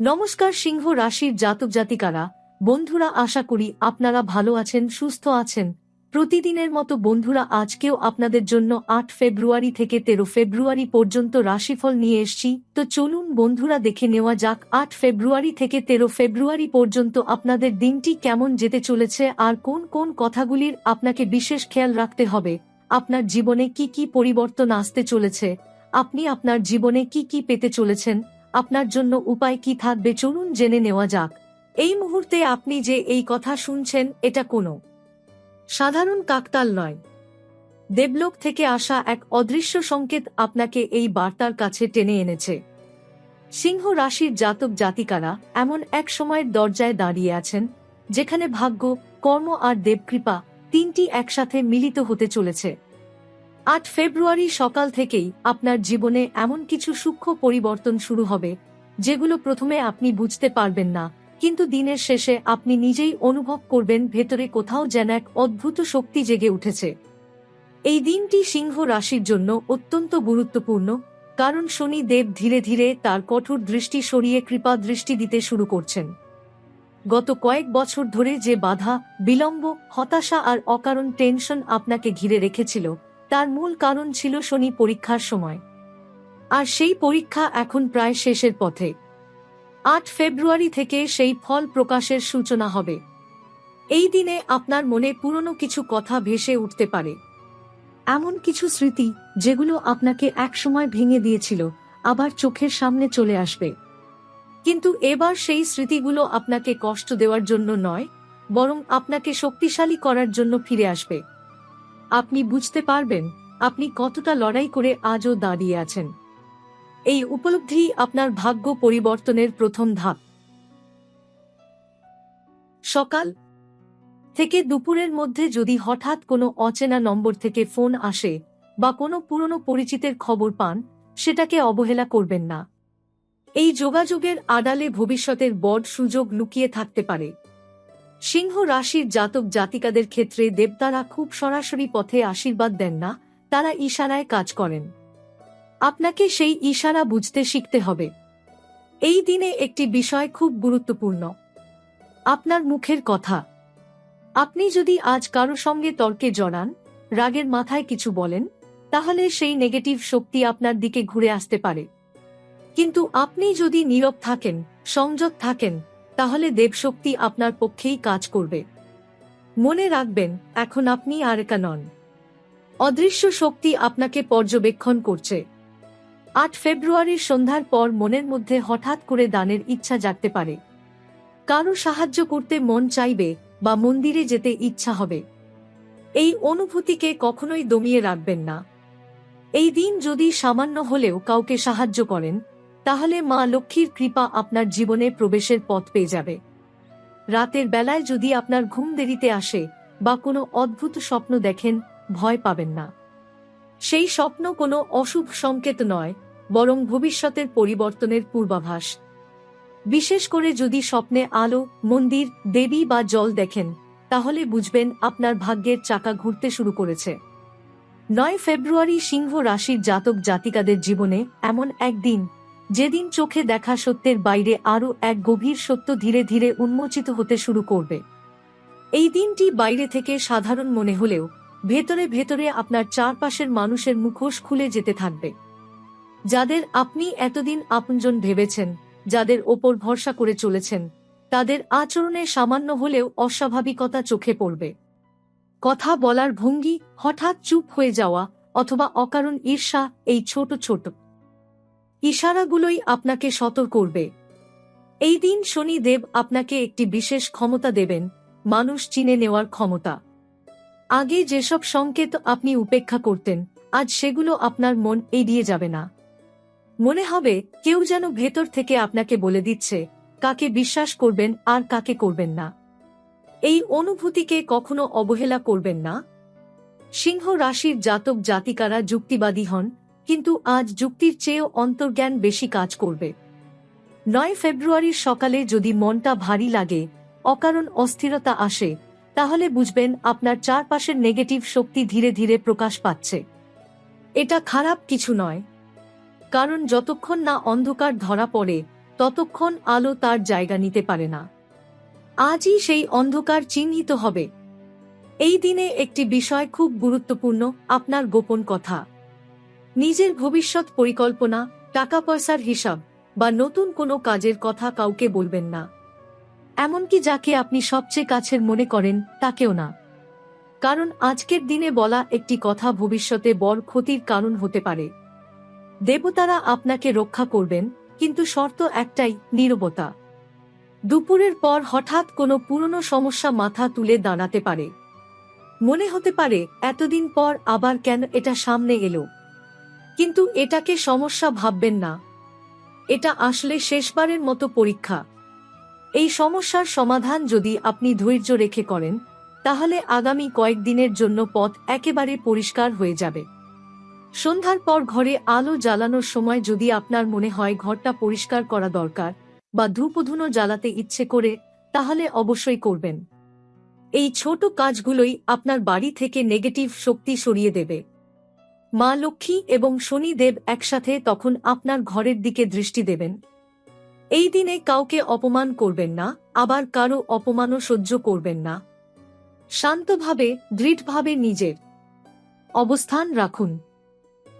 নমস্কার সিংহ রাশির জাতক জাতিকারা, বন্ধুরা, আশা করি আপনারা ভালো আছেন, সুস্থ আছেন। প্রতিদিনের মতো বন্ধুরা, আজকেও আপনাদের জন্য ৮ ফেব্রুয়ারি থেকে ১৩ ফেব্রুয়ারি পর্যন্ত রাশিফল নিয়ে এসেছি। তো চলুন বন্ধুরা, দেখে নেওয়া যাক ৮ ফেব্রুয়ারি থেকে ১৩ ফেব্রুয়ারি পর্যন্ত আপনাদের দিনটি কেমন যেতে চলেছে আর কোন কোন কথাগুলির আপনাকে বিশেষ খেয়াল রাখতে হবে। আপনার জীবনে কি কি পরিবর্তন আসতে চলেছে, আপনি আপনার জীবনে কি কি পেতে চলেছেন, আপনার জন্য উপায় কি থাকবে, চলুন জেনে নেওয়া যাক। এই মুহূর্তে আপনি যে এই কথা শুনছেন, এটা কোনো সাধারণ কাকতাল নয়। দেবলোক থেকে আসা এক অদৃশ্য সংকেত আপনাকে এই বার্তার কাছে টেনে এনেছে। সিংহ রাশির জাতক জাতিকারা এমন এক সময়ের দরজায় দাঁড়িয়ে আছেন, যেখানে ভাগ্য, কর্ম আর দেবকৃপা তিনটি একসাথে মিলিত হতে চলেছে। ৮ ফেব্রুয়ারি সকাল থেকেই আপনার জীবনে এমন কিছু সূক্ষ্ম পরিবর্তন শুরু হবে, যেগুলো প্রথমে আপনি বুঝতে পারবেন না, কিন্তু দিনের শেষে আপনি নিজেই অনুভব করবেন ভেতরে কোথাও যেন এক অদ্ভুত শক্তি জেগে উঠেছে। এই দিনটি সিংহ রাশির জন্য অত্যন্ত গুরুত্বপূর্ণ, কারণ শনি দেব ধীরে ধীরে তার কঠোর দৃষ্টি সরিয়ে কৃপা দৃষ্টি দিতে শুরু করছেন। গত কয়েক বছর ধরে যে বাধা, বিলম্ব, হতাশা আর অকারণ টেনশন আপনাকে ঘিরে রেখেছিল, তার মূল কারণ ছিল শনি পরীক্ষার সময়। আর সেই পরীক্ষা এখন প্রায় শেষের পথে। ৮ ফেব্রুয়ারি থেকে সেই ফল প্রকাশের সূচনা হবে। এই দিনে আপনার মনে পুরনো কিছু কথা ভেসে উঠতে পারে। এমন কিছু স্মৃতি যেগুলো আপনাকে একসময় ভেঙে দিয়েছিল, আবার চোখের সামনে চলে আসবে। কিন্তু এবার সেই স্মৃতিগুলো আপনাকে কষ্ট দেওয়ার জন্য নয়, বরং আপনাকে শক্তিশালী করার জন্য ফিরে আসবে। আপনি বুঝতে পারবেন আপনি কতটা লড়াই করে আজও দাঁড়িয়ে আছেন। এই উপলব্ধি আপনার ভাগ্য পরিবর্তনের প্রথম ধাপ। সকাল থেকে দুপুরের মধ্যে যদি হঠাৎ কোনো অচেনা নম্বর থেকে ফোন আসে বা কোনো পুরনো পরিচিতের খবর পান, সেটাকে অবহেলা করবেন না। এই যোগাযোগের আড়ালে ভবিষ্যতের বড় সুযোগ লুকিয়ে থাকতে পারে। সিংহ রাশির জাতক জাতিকাদের ক্ষেত্রে দেবতারা খুব সরাসরি পথে আশীর্বাদ দেন না, তারা ইশারায় কাজ করেন। আপনাকে সেই ইশারা বুঝতে শিখতে হবে। এই দিনে একটি বিষয় খুব গুরুত্বপূর্ণ, আপনার মুখের কথা। আপনি যদি আজ কারো সঙ্গে তর্কে জড়ান, রাগের মাথায় কিছু বলেন, তাহলে সেই নেগেটিভ শক্তি আপনার দিকে ঘুরে আসতে পারে। কিন্তু আপনি যদি নীরব থাকেন, সংযত থাকেন, তাহলে দেবশক্তি আপনার পক্ষেই কাজ করবে। মনে রাখবেন, এখন আপনি আর একা নন। অদৃশ্য শক্তি আপনাকে পর্যবেক্ষণ করছে। ৮ ফেব্রুয়ারির সন্ধ্যার পর মনের মধ্যে হঠাৎ করে দানের ইচ্ছা জাগতে পারে। কারো সাহায্য করতে মন চাইবে বা মন্দিরে যেতে ইচ্ছা হবে। এই অনুভূতিকে কখনোই দমিয়ে রাখবেন না। এই দিন যদি সামান্য হলেও কাউকে সাহায্য করেন, তাহলে মা লক্ষ্মীর কৃপা আপনার জীবনে প্রবেশের পথ পেয়ে যাবে। রাতের বেলায় যদি আপনার ঘুম দেরিতে আসে বা কোনো অদ্ভুত স্বপ্ন দেখেন, ভয় পাবেন না। সেই স্বপ্ন কোনো অশুভ সংকেত নয়, বরং ভবিষ্যতের পরিবর্তনের পূর্বাভাস। বিশেষ করে যদি স্বপ্নে আলো, মন্দির, দেবী বা জল দেখেন, তাহলে বুঝবেন আপনার ভাগ্যের চাকা ঘুরতে শুরু করেছে। ৯ ফেব্রুয়ারি সিংহ রাশির জাতক জাতিকাদের জীবনে এমন একদিন, যেদিন চোখে দেখা সত্যের বাইরে আরও এক গভীর সত্য ধীরে ধীরে উন্মোচিত হতে শুরু করবে। এই দিনটি বাইরে থেকে সাধারণ মনে হলেও ভেতরে ভেতরে আপনার চারপাশের মানুষের মুখোশ খুলে যেতে থাকবে। যাদের আপনি এতদিন আপনজন ভেবেছেন, যাদের ওপর ভরসা করে চলেছেন, তাদের আচরণে সামান্য হলেও অস্বাভাবিকতা চোখে পড়বে। কথা বলার ভঙ্গি, হঠাৎ চুপ হয়ে যাওয়া অথবা অকারণ ঈর্ষা, এই ছোট ছোট ইশারাগুলোই আপনাকে সতর্ক করবে। এই দিন শনি দেব আপনাকে একটি বিশেষ ক্ষমতা দেবেন, মানুষ চিনে নেওয়ার ক্ষমতা। আগে যেসব সংকেত আপনি উপেক্ষা করতেন, আজ সেগুলো আপনার মন এড়িয়ে যাবে না। মনে হবে কেউ যেন ভেতর থেকে আপনাকে বলে দিচ্ছে কাকে বিশ্বাস করবেন আর কাকে করবেন না। এই অনুভূতিকে কখনো অবহেলা করবেন না। সিংহ রাশির জাতক জাতিকারা যুক্তিবাদী হন, কিন্তু আজ যুক্তির চেয়েও অন্তর্জ্ঞান বেশি কাজ করবে। ৯ ফেব্রুয়ারির সকালে যদি মনটা ভারী লাগে, অকারণ অস্থিরতা আসে, তাহলে বুঝবেন আপনার চারপাশের নেগেটিভ শক্তি ধীরে ধীরে প্রকাশ পাচ্ছে। এটা খারাপ কিছু নয়, কারণ যতক্ষণ না অন্ধকার ধরা পড়ে, ততক্ষণ আলো তার জায়গা নিতে পারে না। আজই সেই অন্ধকার চিহ্নিত হবে। এই দিনে একটি বিষয় খুব গুরুত্বপূর্ণ, আপনার গোপন কথা। নিজের ভবিষ্যৎ পরিকল্পনা, টাকা পয়সার হিসাব বা নতুন কোনো কাজের কথা কাউকে বলবেন না। এমনকি যাকে আপনি সবচেয়ে কাছের মনে করেন তাকেও না। কারণ আজকের দিনে বলা একটি কথা ভবিষ্যতে বড় ক্ষতির কারণ হতে পারে। দেবতারা আপনাকে রক্ষা করবেন, কিন্তু শর্ত একটাই, নীরবতা। দুপুরের পর হঠাৎ কোনো পুরনো সমস্যা মাথা তুলে দাঁড়াতে পারে। মনে হতে পারে এতদিন পর আবার কেন এটা সামনে এলো। কিন্তু এটাকে সমস্যা ভাববেন না, এটা আসলে শেষবারের মতো পরীক্ষা। এই সমস্যার সমাধান যদি আপনি ধৈর্য রেখে করেন, তাহলে আগামী কয়েকদিনের জন্য পথ একেবারে পরিষ্কার হয়ে যাবে। সন্ধ্যার পর ঘরে আলো জ্বালানোর সময় যদি আপনার মনে হয় ঘরটা পরিষ্কার করা দরকার বা ধূপধুনো জ্বালাতে ইচ্ছে করে, তাহলে অবশ্যই করবেন। এই ছোট কাজগুলোই আপনার বাড়ি থেকে নেগেটিভ শক্তি সরিয়ে দেবে। মা লক্ষ্মী এবং শনিদেব একসাথে তখন আপনার ঘরের দিকে দৃষ্টি দেবেন। এই দিনে কাউকে অপমান করবেন না, আবার কারো অপমানও সহ্য করবেন না। শান্তভাবে, দৃঢ়ভাবে নিজের অবস্থান রাখুন।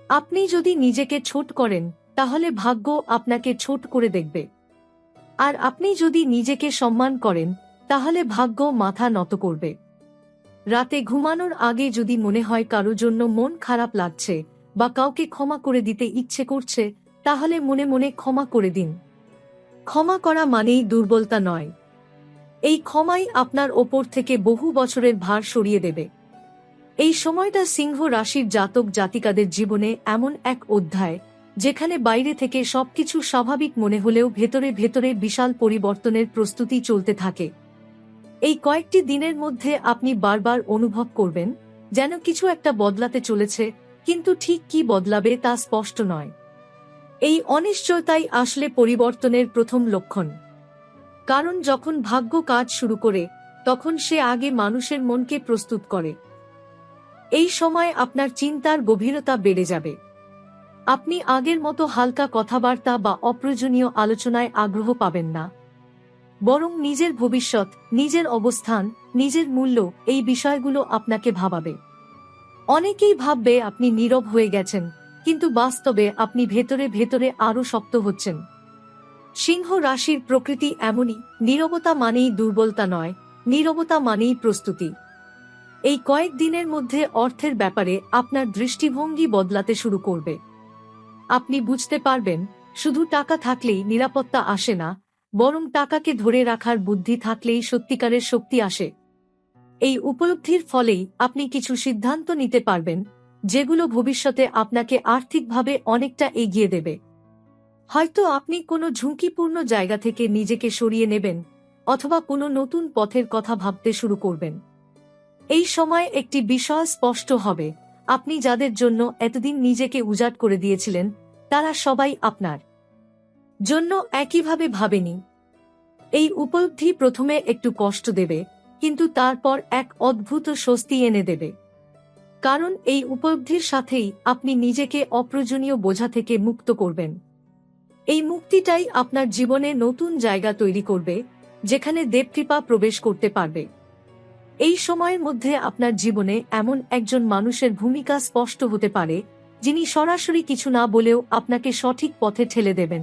আপনি যদি নিজেকে ছোট করেন, তাহলে ভাগ্য আপনাকে ছোট করে দেখবে। আর আপনি যদি নিজেকে সম্মান করেন, তাহলে ভাগ্য মাথা নত করবে। রাতে ঘুমানোর আগে যদি মনে হয় কারো জন্য মন খারাপ লাগছে বা কাউকে ক্ষমা করে দিতে ইচ্ছে করছে, তাহলে মনে মনে ক্ষমা করে দিন। ক্ষমা করা মানেই দুর্বলতা নয়। এই ক্ষমাই আপনার ওপর থেকে বহু বছরের ভার সরিয়ে দেবে। এই সময়টা সিংহ রাশির জাতক জাতিকাদের জীবনে এমন এক অধ্যায়, যেখানে বাইরে থেকে সবকিছু স্বাভাবিক মনে হলেও ভেতরে ভেতরে বিশাল পরিবর্তনের প্রস্তুতি চলতে থাকে। এই কয়েকটি দিনের মধ্যে আপনি বারবার অনুভব করবেন যেন কিছু একটা বদলাতে চলেছে, কিন্তু ঠিক কি বদলাবে তা স্পষ্ট নয়। এই অনিশ্চয়তাই আসলে পরিবর্তনের প্রথম লক্ষণ। কারণ যখন ভাগ্য কাজ শুরু করে, তখন সে আগে মানুষের মনকে প্রস্তুত করে। এই সময় আপনার চিন্তার গভীরতা বেড়ে যাবে। আপনি আগের মতো হালকা কথাবার্তা বা অপ্রয়োজনীয় আলোচনায় আগ্রহ পাবেন না। বরং নিজের ভবিষ্যৎ, নিজের অবস্থান, নিজের মূল্য, এই বিষয়গুলো আপনাকে ভাবাবে। অনেকেই ভাববে আপনি নীরব হয়ে গেছেন, কিন্তু বাস্তবে আপনি ভেতরে ভেতরে আরও শক্ত হচ্ছেন। সিংহ রাশির প্রকৃতি এমনই, নীরবতা মানেই দুর্বলতা নয়, নীরবতা মানেই প্রস্তুতি। এই কয়েক দিনের মধ্যে অর্থের ব্যাপারে আপনার দৃষ্টিভঙ্গি বদলাতে শুরু করবে। আপনি বুঝতে পারবেন, শুধু টাকা থাকলেই নিরাপত্তা আসে না, বরং টাকাকে ধরে রাখার বুদ্ধি থাকলেই সত্যিকারের শক্তি আসে। এই উপলব্ধির ফলেই আপনি কিছু সিদ্ধান্ত নিতে পারবেন, যেগুলো ভবিষ্যতে আপনাকে আর্থিকভাবে অনেকটা এগিয়ে দেবে। হয়তো আপনি কোনো ঝুঁকিপূর্ণ জায়গা থেকে নিজেকে সরিয়ে নেবেন, অথবা কোনো নতুন পথের কথা ভাবতে শুরু করবেন। এই সময় একটি বিষয় স্পষ্ট হবে, আপনি যাদের জন্য এতদিন নিজেকে উজাড় করে দিয়েছিলেন, তারা সবাই আপনার জন্য একইভাবে ভাবেনি। এই উপলব্ধি প্রথমে একটু কষ্ট দেবে, কিন্তু তারপর এক অদ্ভুত স্বস্তি এনে দেবে। কারণ এই উপলব্ধির সাথেই আপনি নিজেকে অপ্রয়োজনীয় বোঝা থেকে মুক্ত করবেন। এই মুক্তিটাই আপনার জীবনে নতুন জায়গা তৈরি করবে, যেখানে দেবকৃপা প্রবেশ করতে পারবে। এই সময়ের মধ্যে আপনার জীবনে এমন একজন মানুষের ভূমিকা স্পষ্ট হতে পারে, যিনি সরাসরি কিছু না বলেও আপনাকে সঠিক পথে ঠেলে দেবেন।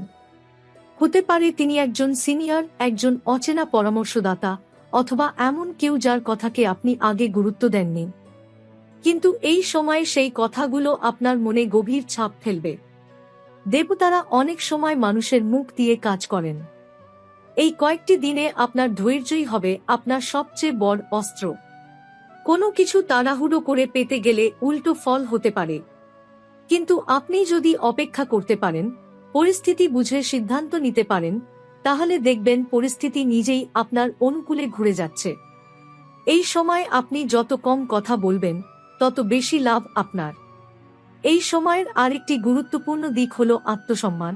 হতে পারে তিনি একজন সিনিয়র, একজন অচেনা পরামর্শদাতা, অথবা এমন কেউ যার কথাকে আপনি আগে গুরুত্ব দেননি। কিন্তু এই সময়ে সেই কথাগুলো আপনার মনে গভীর ছাপ ফেলবে। দেবতারা অনেক সময় মানুষের মুখ দিয়ে কাজ করেন। এই কয়েকটি দিনে আপনার ধৈর্যই হবে আপনার সবচেয়ে বড় অস্ত্র। কোনো কিছু তাড়াহুড়ো করে পেতে গেলে উল্টো ফল হতে পারে। কিন্তু আপনি যদি অপেক্ষা করতে পারেন, পরিস্থিতি বুঝে সিদ্ধান্ত নিতে পারেন, তাহলে দেখবেন পরিস্থিতি নিজেই আপনার অনুকূলে ঘুরে যাচ্ছে। এই সময় আপনি যত কম কথা বলবেন, তত বেশি লাভ আপনার। এই সময়ের আরেকটি গুরুত্বপূর্ণ দিক হল আত্মসম্মান।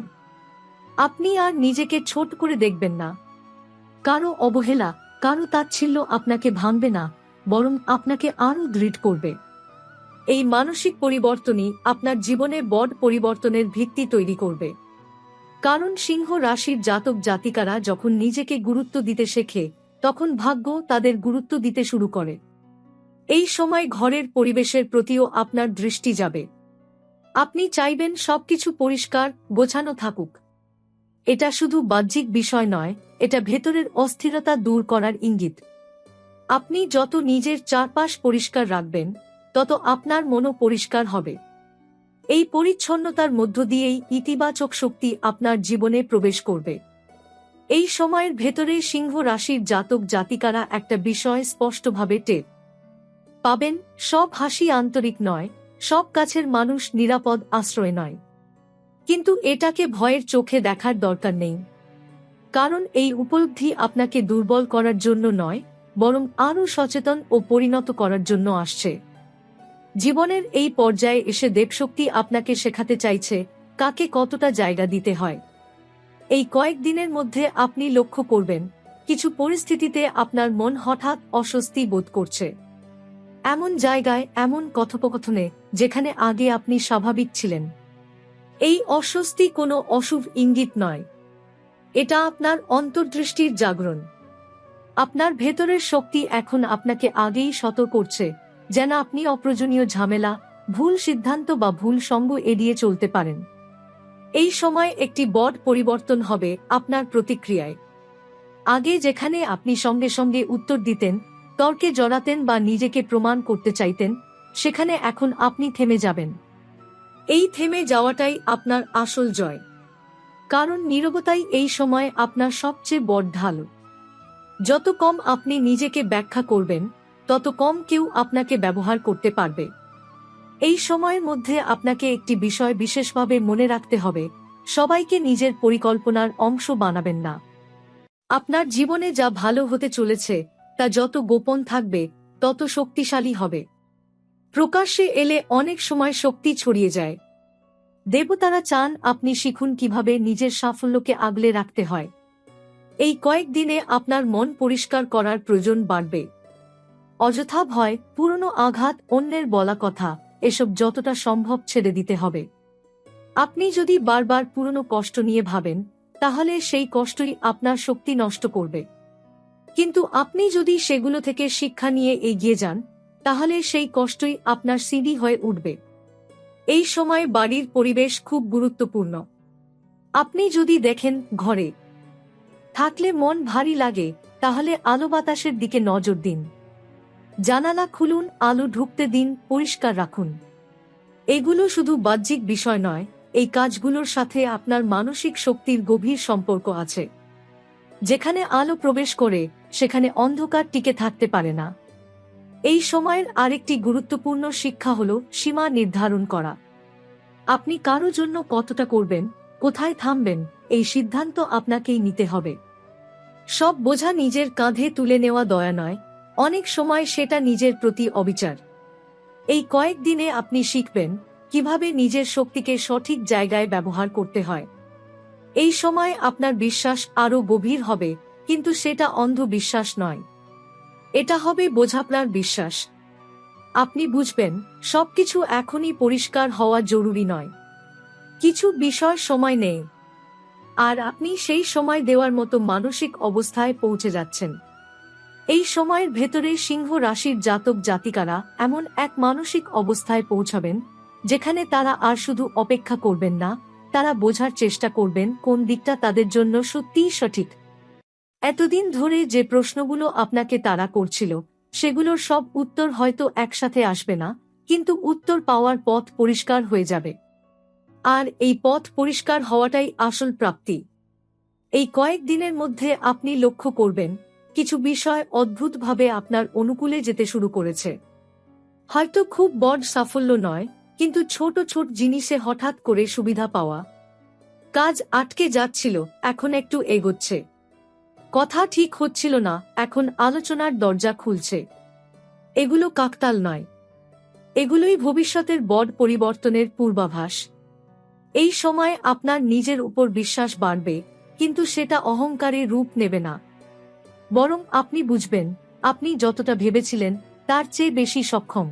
আপনি আর নিজেকে ছোট করে দেখবেন না। কারো অবহেলা, কারো তাচ্ছিল্য আপনাকে ভাঙবে না, বরং আপনাকে আরও দৃঢ় করবে। এই মানসিক পরিবর্তনই আপনার জীবনে বড় পরিবর্তনের ভিত্তি তৈরি করবে। কারণ সিংহ রাশির জাতক জাতিকারা যখন নিজেকে গুরুত্ব দিতে শেখে তখন ভাগ্য তাদের গুরুত্ব দিতে শুরু করে। এই সময় ঘরের পরিবেশের প্রতিও আপনার দৃষ্টি যাবে। আপনি চাইবেন সবকিছু পরিষ্কার গোছানো থাকুক। এটা শুধু বাহ্যিক বিষয় নয়, এটা ভেতরের অস্থিরতা দূর করার ইঙ্গিত। আপনি যত নিজের চারপাশ পরিষ্কার রাখবেন তত আপনার মনও পরিষ্কার হবে। এই পরিচ্ছন্নতার মধ্য দিয়েই ইতিবাচক শক্তি আপনার জীবনে প্রবেশ করবে। এই সময়ের ভেতরে সিংহ রাশির জাতক জাতিকারা একটা বিষয় স্পষ্টভাবে টের পাবেন, সব হাসি আন্তরিক নয়, সব কাছের মানুষ নিরাপদ আশ্রয় নয়। কিন্তু এটাকে ভয়ের চোখে দেখার দরকার নেই, কারণ এই উপলব্ধি আপনাকে দুর্বল করার জন্য নয়, বরং আরও সচেতন ও পরিণত করার জন্য আসছে। জীবনের এই পর্যায়ে এসে দেবশক্তি আপনাকে শেখাতে চাইছে কাকে কতটা জায়গা দিতে হয়। এই কয়েকদিনের মধ্যে আপনি লক্ষ্য করবেন কিছু পরিস্থিতিতে আপনার মন হঠাৎ অস্বস্তি বোধ করছে। এমন জায়গায়, এমন কথোপকথনে যেখানে আগে আপনি স্বাভাবিক ছিলেন। এই অস্বস্তি কোনো অশুভ ইঙ্গিত নয়, এটা আপনার অন্তর্দৃষ্টির জাগরণ। আপনার ভেতরের শক্তি এখন আপনাকে আগেই সতর্ক করছে যেন আপনি অপ্রয়োজনীয় ঝামেলা, ভুল সিদ্ধান্ত বা ভুল সঙ্গ এড়িয়ে চলতে পারেন। এই সময় একটি বড় পরিবর্তন হবে আপনার প্রতিক্রিয়ায়। আগে যেখানে আপনি সঙ্গে সঙ্গে উত্তর দিতেন, তর্কে জড়াতেন বা নিজেকে প্রমাণ করতে চাইতেন, সেখানে এখন আপনি থেমে যাবেন। এই থেমে যাওয়াটাই আপনার আসল জয়, কারণ নীরবতাই এই সময় আপনার সবচেয়ে বড় ঢাল। যত কম আপনি নিজেকে ব্যাখ্যা করবেন তত কম কেউ আপনাকে ব্যবহার করতে পারবে। এই সময়ের মধ্যে আপনাকে একটি বিষয় বিশেষভাবে মনে রাখতে হবে, সবাইকে নিজের পরিকল্পনার অংশ বানাবেন না। আপনার জীবনে যা ভালো হতে চলেছে তা যত গোপন থাকবে তত শক্তিশালী হবে। প্রকাশ্যে এলে অনেক সময় শক্তি ছড়িয়ে যায়। দেবতারা চান আপনি শিখুন কিভাবে নিজের সাফল্যকে আগলে রাখতে হয়। এই কয়েকদিনে আপনার মন পরিষ্কার করার প্রয়োজন বাড়বে। অযথা ভয়, পুরনো আঘাত, অন্যের বলা কথা, এসব যতটা সম্ভব ছেড়ে দিতে হবে। আপনি যদি বারবার পুরনো কষ্ট নিয়ে ভাবেন তাহলে সেই কষ্টই আপনার শক্তি নষ্ট করবে। কিন্তু আপনি যদি সেগুলো থেকে শিক্ষা নিয়ে এগিয়ে যান তাহলে সেই কষ্টই আপনার সিঁড়ি হয়ে উঠবে। এই সময় বাড়ির পরিবেশ খুব গুরুত্বপূর্ণ। আপনি যদি দেখেন ঘরে থাকলে মন ভারী লাগে, তাহলে আলো বাতাসের দিকে নজর দিন। জানালা খুলুন, আলো ঢুকতে দিন, পরিষ্কার রাখুন। এগুলো শুধু বাহ্যিক বিষয় নয়, এই কাজগুলোর সাথে আপনার মানসিক শক্তির গভীর সম্পর্ক আছে। যেখানে আলো প্রবেশ করে সেখানে অন্ধকার টিকে থাকতে পারে না। এই সময়ের আরেকটি গুরুত্বপূর্ণ শিক্ষা হল সীমা নির্ধারণ করা। আপনি কারো জন্য কতটা করবেন, কোথায় থামবেন, এই সিদ্ধান্ত আপনাকেই নিতে হবে। সব বোঝা নিজের কাঁধে তুলে নেওয়া দয়া নয়, অনেক সময় সেটা নিজের প্রতি অবিচার। এই কয়েকদিনে আপনি শিখবেন কিভাবে নিজের শক্তিকে সঠিক জায়গায় ব্যবহার করতে হয়। এই সময় আপনার বিশ্বাস আরও গভীর হবে, কিন্তু সেটা অন্ধ বিশ্বাস নয়, এটা হবে বোঝাপড়ার বিশ্বাস। আপনি বুঝবেন সবকিছু এখনই পরিষ্কার হওয়া জরুরি নয়, কিছু বিষয় সময় নেই, আর আপনি সেই সময় দেওয়ার মতো মানসিক অবস্থায় পৌঁছে যাচ্ছেন। এই সময়ের ভেতরে সিংহ রাশির জাতক জাতিকারা এমন এক মানসিক অবস্থায় পৌঁছাবেন যেখানে তারা আর শুধু অপেক্ষা করবেন না, তারা বোঝার চেষ্টা করবেন কোন দিকটা তাদের জন্য সত্যিই সঠিক। এতদিন ধরে যে প্রশ্নগুলো আপনাকে তাড়া করছিল সেগুলোর সব উত্তর হয়তো একসাথে আসবে না, কিন্তু উত্তর পাওয়ার পথ পরিষ্কার হয়ে যাবে। আর এই পথ পরিষ্কার হওয়াটাই আসল প্রাপ্তি। এই কয়েকদিনের মধ্যে আপনি লক্ষ্য করবেন কিছু বিষয় অদ্ভুতভাবে আপনার অনুকূলে যেতে শুরু করেছে। হয়তো খুব বড় সাফল্য নয়, কিন্তু ছোট ছোট জিনিসে হঠাৎ করে সুবিধা পাওয়া। কাজ আটকে যাচ্ছিল, এখন একটু এগোচ্ছে। কথা ঠিক হচ্ছিল না, এখন আলোচনার দরজা খুলছে। এগুলো কাকতাল নয়, এগুলোই ভবিষ্যতের বড় পরিবর্তনের পূর্বাভাস। এই সময় আপনার নিজের উপর বিশ্বাস বাড়বে, কিন্তু সেটা অহংকারে রূপ নেবে না। বরং আপনি বুঝবেন আপনি যতটা ভেবেছিলেন তার চেয়ে বেশি সক্ষম।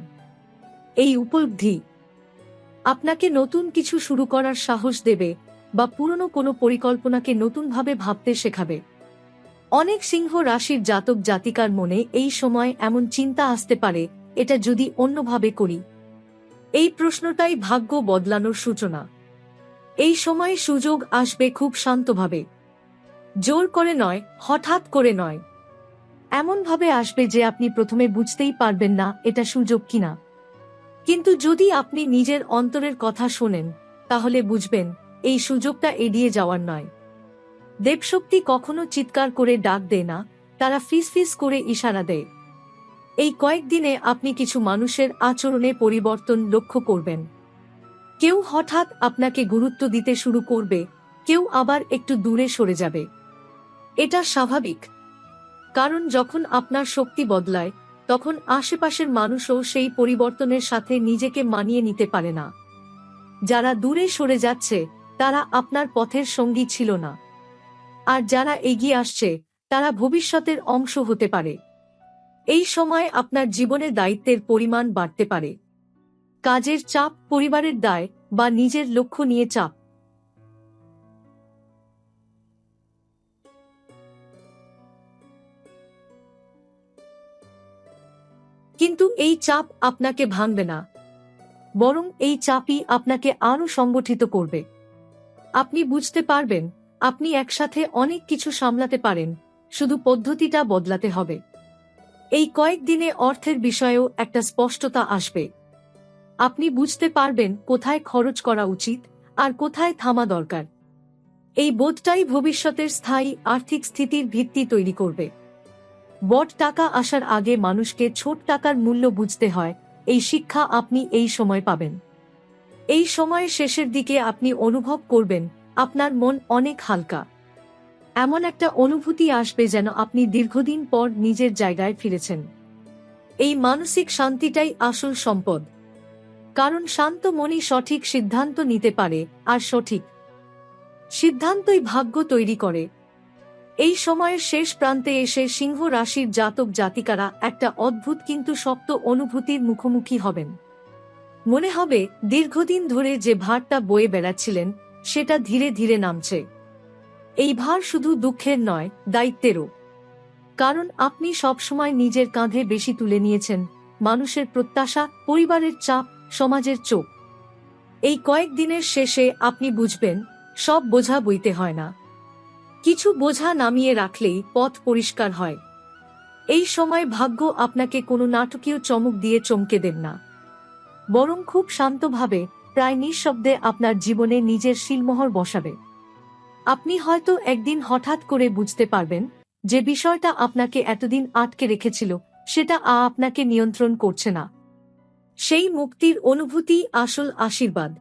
এই উপলব্ধি আপনাকে নতুন কিছু শুরু করার সাহস দেবে, বা পুরনো কোনো পরিকল্পনাকে নতুনভাবে ভাবতে শেখাবে। অনেক সিংহ রাশির জাতক জাতিকার মনে এই সময় এমন চিন্তা আসতে পারে, এটা যদি অন্যভাবে করি। এই প্রশ্নটাই ভাগ্য বদলানোর সূচনা। এই সময় সুযোগ আসবে খুব শান্তভাবে, জোর করে নয়, হঠাৎ করে নয়। এমনভাবে আসবে যে আপনি প্রথমে বুঝতেই পারবেন না এটা সুযোগ কিনা। কিন্তু যদি আপনি নিজের অন্তরের কথা শোনেন, তাহলে বুঝবেন এই সুযোগটা এড়িয়ে যাওয়ার নয়। দেবশক্তি কখনো চিৎকার করে ডাক দেয় না, তারা ফিসফিস করে ইশারা দেয়। এই কয়েকদিনে আপনি কিছু মানুষের আচরণে পরিবর্তন লক্ষ্য করবেন। কেউ হঠাৎ আপনাকে গুরুত্ব দিতে শুরু করবে, কেউ আবার একটু দূরে সরে যাবে। এটা স্বাভাবিক, কারণ যখন আপনার শক্তি বদলায়, তখন আশেপাশের মানুষও সেই পরিবর্তনের সাথে নিজেকে মানিয়ে নিতে পারে না। যারা দূরে সরে যাচ্ছে তারা আপনার পথের সঙ্গী ছিল না, আর যারা এগিয়ে আসছে তারা ভবিষ্যতের অংশ হতে পারে। এই সময় আপনার জীবনে দায়িত্বের পরিমাণ বাড়তে পারে। কাজের চাপ, পরিবারের দায় বা নিজের লক্ষ্য নিয়ে চাপ। কিন্তু এই চাপ আপনাকে ভাঙবে না, বরং এই চাপই আপনাকে আরও সংগঠিত করবে। আপনি বুঝতে পারবেন আপনি একসাথে অনেক কিছু সামলাতে পারেন, শুধু পদ্ধতিটা বদলাতে হবে। এই কয়েকদিনে অর্থের বিষয়েও একটা স্পষ্টতা আসবে। আপনি বুঝতে পারবেন কোথায় খরচ করা উচিত আর কোথায় থামা দরকার। এই বোধটাই ভবিষ্যতের স্থায়ী আর্থিক স্থিতির ভিত্তি তৈরি করবে। বড় টাকা আসার আগে মানুষকে ছোট টাকার মূল্য বুঝতে হয়, এই শিক্ষা আপনি এই সময় পাবেন। এই সময়ের শেষের দিকে আপনি অনুভব করবেন আপনার মন অনেক হালকা। এমন একটা অনুভূতি আসবে যেন আপনি দীর্ঘদিন পর নিজের জায়গায় ফিরেছেন। এই মানসিক শান্তিটাই আসল সম্পদ, কারণ শান্ত মনই সঠিক সিদ্ধান্ত নিতে পারে, আর সঠিক সিদ্ধান্তই ভাগ্য তৈরি করে। এই সময়ের শেষ প্রান্তে এসে সিংহ রাশির জাতক জাতিকারা একটা অদ্ভুত কিন্তু শক্ত অনুভূতির মুখোমুখি হবেন। মনে হবে দীর্ঘদিন ধরে যে ভারটা বয়ে বেড়াচ্ছিলেন সেটা ধীরে ধীরে নামছে। এই ভার শুধু দুঃখের নয়, দায়িত্বেরও। কারণ আপনি সবসময় নিজের কাঁধে বেশি তুলে নিয়েছেন মানুষের প্রত্যাশা, পরিবারের চাপ, সমাজের চোখ। এই কয়েকদিনের শেষে আপনি বুঝবেন সব বোঝা বইতে হয় না, কিছু বোঝা নামিয়ে রাখলেই পথ পরিষ্কার হয়। এই সময় ভাগ্য আপনাকে কোনো নাটকীয় চমক দিয়ে চমকে দেন না, বরং খুব শান্তভাবে, প্রায় নিঃশব্দে আপনার জীবনে নিজের সিলমোহর বসাবে। আপনি হয়তো একদিন হঠাৎ করে বুঝতে পারবেন যে বিষয়টা আপনাকে এতদিন আটকে রেখেছিল সেটা আপনাকে নিয়ন্ত্রণ করছে না। সেই মুক্তির অনুভূতি আসল আশীর্বাদ।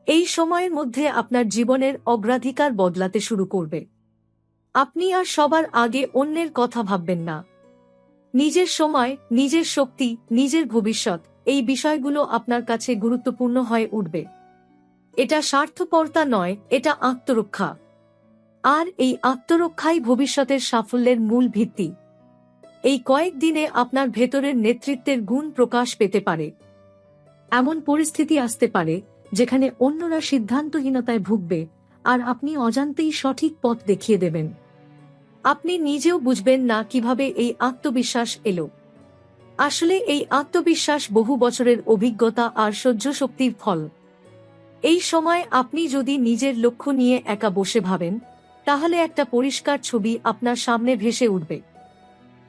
এই সময়ের মধ্যে আপনার জীবনের অগ্রাধিকার বদলাতে শুরু করবে। আপনি আর সবার আগে অন্যের কথা ভাববেন না। নিজের সময়, নিজের শক্তি, নিজের ভবিষ্যৎ, এই বিষয়গুলো আপনার কাছে গুরুত্বপূর্ণ হয়ে উঠবে। এটা স্বার্থপরতা নয়, এটা আত্মরক্ষা। আর এই আত্মরক্ষাই ভবিষ্যতের সাফল্যের মূল ভিত্তি। এই কয়েকদিনে আপনার ভেতরের নেতৃত্বের গুণ প্রকাশ পেতে পারে। এমন পরিস্থিতি আসতে পারে যেখানে অন্যরা সিদ্ধান্তহীনতায় ভুগবে, আর আপনি অজান্তেই সঠিক পথ দেখিয়ে দেবেন। আপনি নিজেও বুঝবেন না কিভাবে এই আত্মবিশ্বাস এলো। আসলে এই আত্মবিশ্বাস বহু বছরের অভিজ্ঞতা আর সহ্য শক্তির ফল। এই সময় আপনি যদি নিজের লক্ষ্য নিয়ে একা বসে ভাবেন, তাহলে একটা পরিষ্কার ছবি আপনার সামনে ভেসে উঠবে।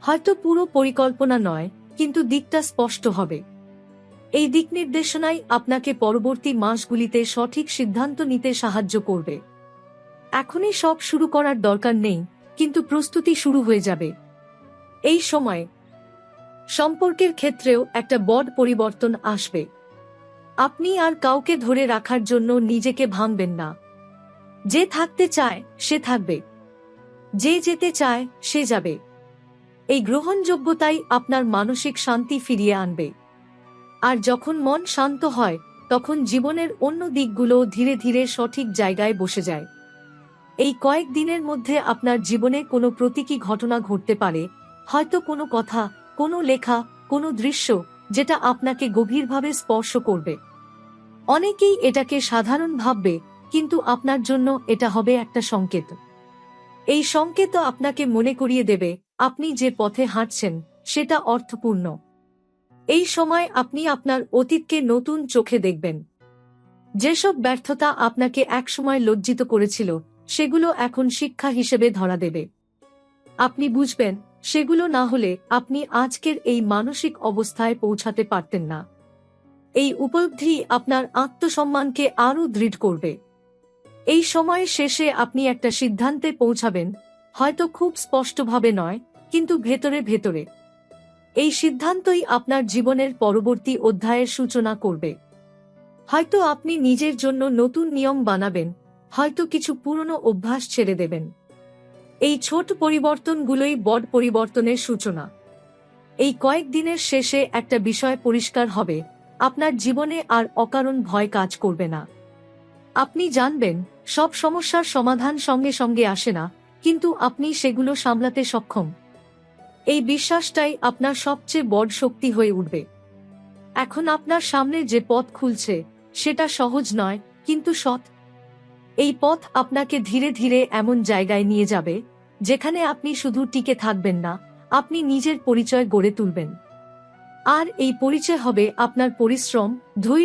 হয়তো পুরো পরিকল্পনা নয়, কিন্তু দিকটা স্পষ্ট হবে। এই দিক নির্দেশনাই আপনাকে পরবর্তী মাসগুলিতে সঠিক সিদ্ধান্ত নিতে সাহায্য করবে। এখনই সব শুরু করার দরকার নেই, কিন্তু প্রস্তুতি শুরু হয়ে যাবে। এই সময় সম্পর্কের ক্ষেত্রেও একটা বড় পরিবর্তন আসবে। আপনি আর কাউকে ধরে রাখার জন্য নিজেকে ভাঙবেন না। যে থাকতে চায় সে থাকবে, যে যেতে চায় সে যাবে। এই গ্রহণযোগ্যতাই আপনার মানসিক শান্তি ফিরিয়ে আনবে। আর যখন মন শান্ত হয়, তখন জীবনের অন্য দিকগুলো ধীরে ধীরে সঠিক জায়গায় বসে যায়। এই কয়েকদিনের মধ্যে আপনার জীবনে কোনো প্রতীকী ঘটনা ঘটতে পারে, হয়তো কোনো কথা, কোনো লেখা, কোনো দৃশ্য যেটা আপনাকে গভীরভাবে স্পর্শ করবে। অনেকেই এটাকে সাধারণ ভাববে, কিন্তু আপনার জন্য এটা হবে একটা সংকেত। এই সংকেত আপনাকে মনে করিয়ে দেবে আপনি যে পথে হাঁটছেন সেটা অর্থপূর্ণ। এই সময় আপনি আপনার অতীতকে নতুন চোখে দেখবেন। যেসব ব্যর্থতা আপনাকে একসময় লজ্জিত করেছিল সেগুলো এখন শিক্ষা হিসেবে ধরা দেবে। আপনি বুঝবেন সেগুলো না হলে আপনি আজকের এই মানসিক অবস্থায় পৌঁছাতে পারতেন না। এই উপলব্ধি আপনার আত্মসম্মানকে আরও দৃঢ় করবে। এই সময়ের শেষে আপনি একটা সিদ্ধান্তে পৌঁছাবেন, হয়তো খুব স্পষ্টভাবে নয়, কিন্তু ভেতরে ভেতরে। এই সিদ্ধান্তই আপনার জীবনের পরবর্তী অধ্যায়ের সূচনা করবে। হয়তো আপনি নিজের জন্য নতুন নিয়ম বানাবেন, হয়তো কিছু পুরনো অভ্যাস ছেড়ে দেবেন। এই ছোট পরিবর্তনগুলোই বড় পরিবর্তনের সূচনা। এই কয়েকদিনের শেষে একটা বিষয় পরিষ্কার হবে, আপনার জীবনে আর অকারণ ভয় কাজ করবে না। আপনি জানবেন সব সমস্যার সমাধান সঙ্গে সঙ্গে আসে না, কিন্তু আপনি সেগুলো সামলাতে সক্ষম। এই বিশ্বাসটাই আপনার সবচেয়ে বড় শক্তি হয়ে উঠবে। এখন আপনার সামনে যে পথ খুলছে সেটা সহজ নয়, কিন্তু সৎ। এই পথ আপনাকে ধীরে ধীরে এমন জায়গায় নিয়ে যাবে যেখানে আপনি শুধু টিকে থাকবেন না, আপনি নিজের পরিচয় গড়ে তুলবেন। আর এই পরিচয় হবে আপনার পরিশ্রম, ধৈর্য